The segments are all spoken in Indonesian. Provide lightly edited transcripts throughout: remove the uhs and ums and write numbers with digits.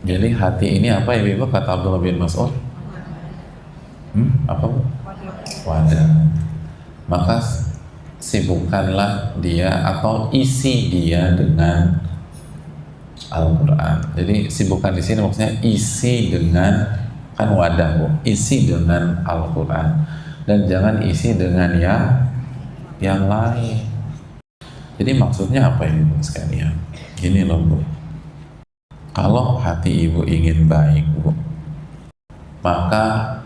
Jadi hati ini apa ya Ibu kata Abdullah bin Mas'ud? Apa Bu? Wadah. Maka sibukkanlah dia atau isi dia dengan Al-Quran. Jadi sibukkan di sini maksudnya isi dengan, kan wadah Bu, isi dengan Al-Quran dan jangan isi dengan yang lain. Jadi maksudnya apa ini Bu sekalian? Gini loh Bu, kalau hati Ibu ingin baik Bu, maka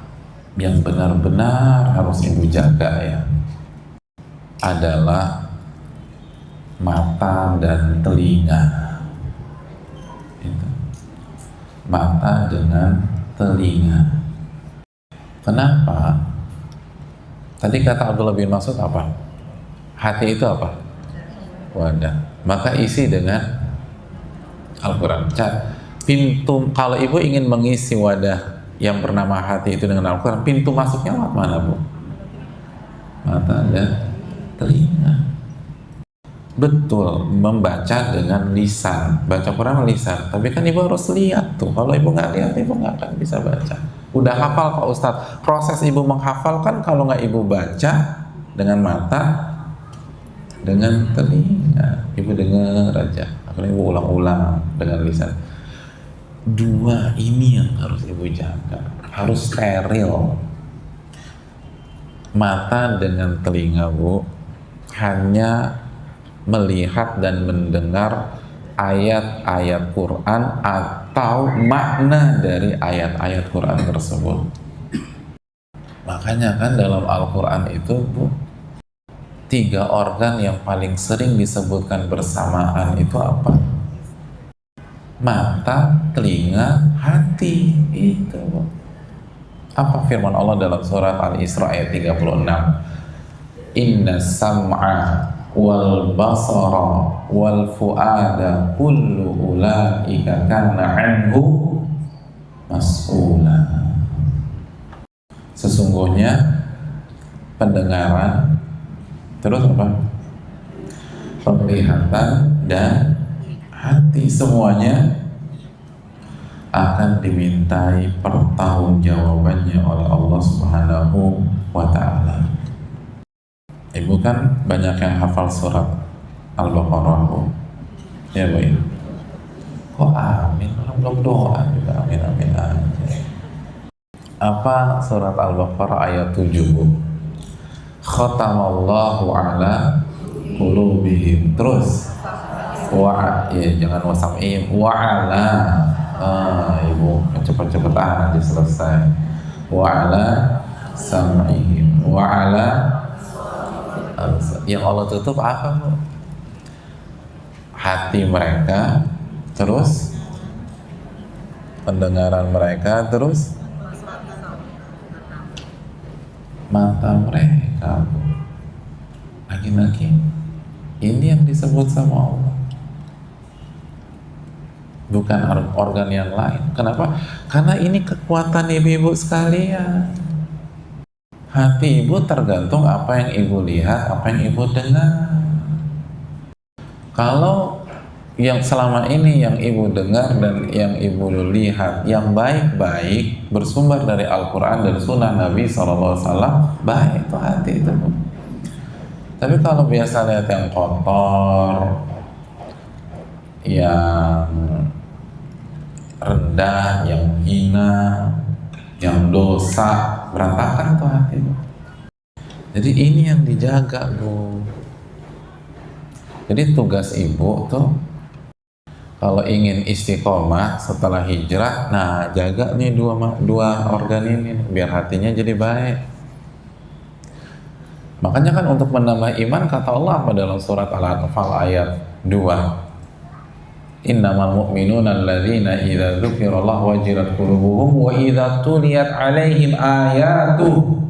yang benar-benar harus Ibu jaga ya adalah mata dan telinga. Mata dengan telinga. Kenapa? Tadi kata Abdullah bin Mas'ud apa? Hati itu apa? Wadah. Maka isi dengan Al-Quran. Pintu, kalau Ibu ingin mengisi wadah yang bernama hati itu dengan Al-Quran, pintu masuknya lewat mana Bu? Mata dan telinga. Betul, membaca dengan lisan, baca Quran lisan, tapi kan Ibu harus lihat tuh. Kalau Ibu nggak lihat, Ibu nggak akan bisa baca. Udah hafal Pak Ustadz, proses Ibu menghafal kan kalau nggak Ibu baca dengan mata, dengan telinga, Ibu dengar aja, akhirnya Ibu ulang-ulang dengan lisan. Dua ini yang harus Ibu jaga, harus steril. Mata dengan telinga Bu hanya melihat dan mendengar ayat-ayat Quran atau makna dari ayat-ayat Quran tersebut. Makanya kan dalam Al-Quran itu Bu, 3 organ yang paling sering disebutkan bersamaan itu apa? Mata, telinga, hati. Itu Bu. Apa firman Allah dalam surat Al-Isra ayat 36? Inna sam'a wal basara wal fuada kullu ulaika kana anhu mas'ula. Sesungguhnya pendengaran, terus apa? Penglihatan dan hati semuanya akan dimintai pertanggungjawabannya oleh Allah Subhanahu wa Ta'ala. Ibu kan banyak yang hafal surat Al-Baqarah Bu. Ya Bu. Kok amin? Belum doa juga amin amin aja. Apa surat Al-Baqarah ayat 7 Bu? Khatamallahu ala qulubihim. Terus ya jangan wasam'ihim wa ala. Ibu cepet-cepet aja selesai. Wa ala sam'ihim wa ala. Yang Allah tutup apa Bu? Hati mereka, terus pendengaran mereka, terus mata mereka Bu. Lagi-lagi ini yang disebut sama Allah, bukan organ yang lain. Kenapa? Karena ini kekuatan ibu-ibu sekalian. Hati Ibu tergantung apa yang Ibu lihat, apa yang Ibu dengar. Kalau yang selama ini yang Ibu dengar dan yang Ibu lihat yang baik-baik bersumber dari Al-Quran dan Sunnah Nabi SAW, baik itu hati itu. Tapi kalau biasa lihat yang kotor, yang rendah, yang hina, yang dosa, berantakan tuh hati. Jadi ini yang dijaga Bu. Jadi tugas Ibu tuh kalau ingin istiqomah setelah hijrah, nah jaga nih dua organ ini biar hatinya jadi baik. Makanya kan untuk menambah iman kata Allah apa dalam surat Al-Anfal ayat 2? Innamal mu'minuna alladzina idza dzukirallahu wajilat qulubuhum wa idza tuliyat 'alaihim ayatuhu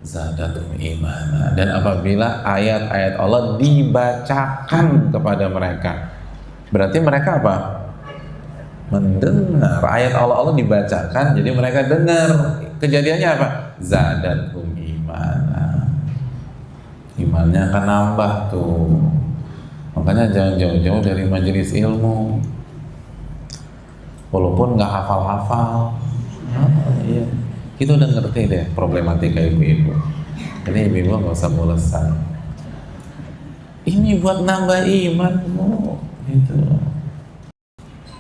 zadatuhum imana. Dan apabila ayat-ayat Allah dibacakan kepada mereka, berarti mereka apa? Mendengar. Ayat Allah dibacakan, jadi mereka dengar. Kejadiannya apa? Zadatuhum imana. Imannya akan nambah tuh. Makanya jangan jauh-jauh dari majelis ilmu. walaupun nggak hafal-hafal. Iya, kita udah ngerti deh problematika ibu-ibu. Jadi ibu-ibu nggak usah mulesan. Ini buat nambah iman, Bu. Gitu.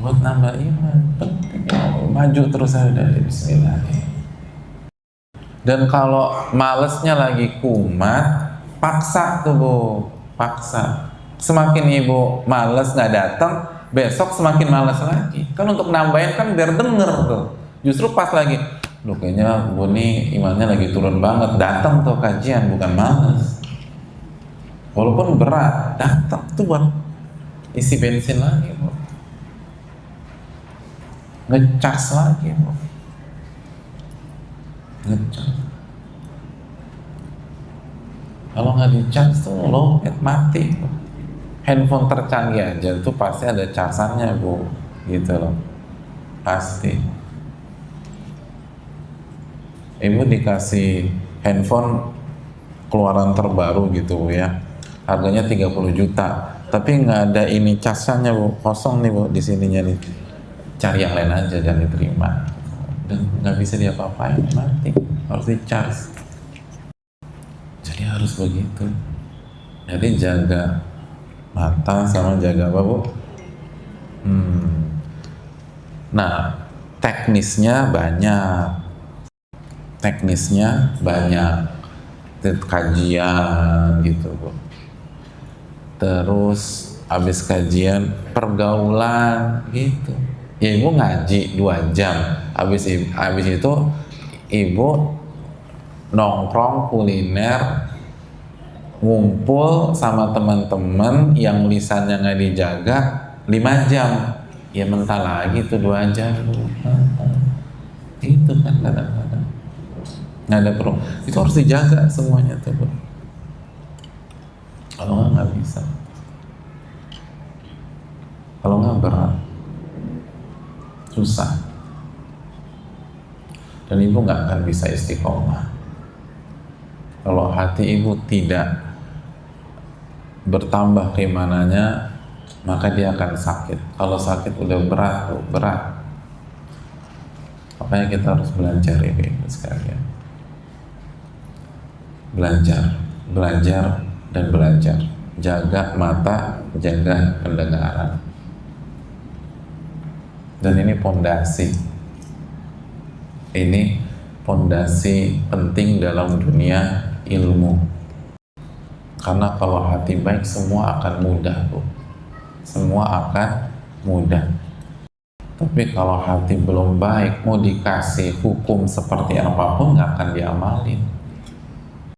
Buat nambah iman, penting. Maju terus aja dari Bismillah. Dan kalau malesnya lagi kumat, paksa tuh Bu, paksa. Semakin ibu males nggak datang, besok semakin males lagi. Kan untuk nambahin kan biar denger tuh. Justru pas lagi, loh kayaknya Bu nih imannya lagi turun banget, datang tuh kajian, bukan males. Walaupun berat, datang tuh buat isi bensin lagi Bu. Ngecas lagi Bu. Ngecas. Kalau nggak dicas tuh loket mati Bu. Handphone tercanggih aja tuh pasti ada casannya Bu, gitu loh, pasti. Ibu dikasih handphone keluaran terbaru gitu ya, harganya 30 juta, tapi nggak ada ini casannya Bu, kosong nih Bu di sininya nih. Cari yang lain aja, jangan diterima. Dan nggak bisa diapa-apain, mati, harus dicas. Jadi harus begitu. Jadi jaga mata sama jaga apa Bu? Nah, teknisnya banyak, kajian gitu Bu. Terus habis kajian pergaulan gitu. Ya ibu ngaji 2 jam, habis itu ibu nongkrong kuliner, ngumpul sama teman-teman yang lisannya nggak dijaga 5 jam, ya mentah lagi tuh 2 jam. Itu kan kadang-kadang nggak ada perlu, itu harus dijaga semuanya tuh Bu. Kalau nggak bisa, kalau nggak berat, susah, dan ibu nggak akan bisa istiqomah. Kalau hati ibu tidak bertambah keimanannya, maka dia akan sakit. Kalau sakit udah berat. Makanya kita harus belajar ibu sekalian. Belajar dan belajar. Jaga mata, jaga pendengaran. Dan ini pondasi. Ini pondasi penting dalam dunia ilmu. Karena kalau hati baik, semua akan mudah Bu. Semua akan mudah. Tapi kalau hati belum baik, mau dikasih hukum seperti apapun nggak akan diamalin.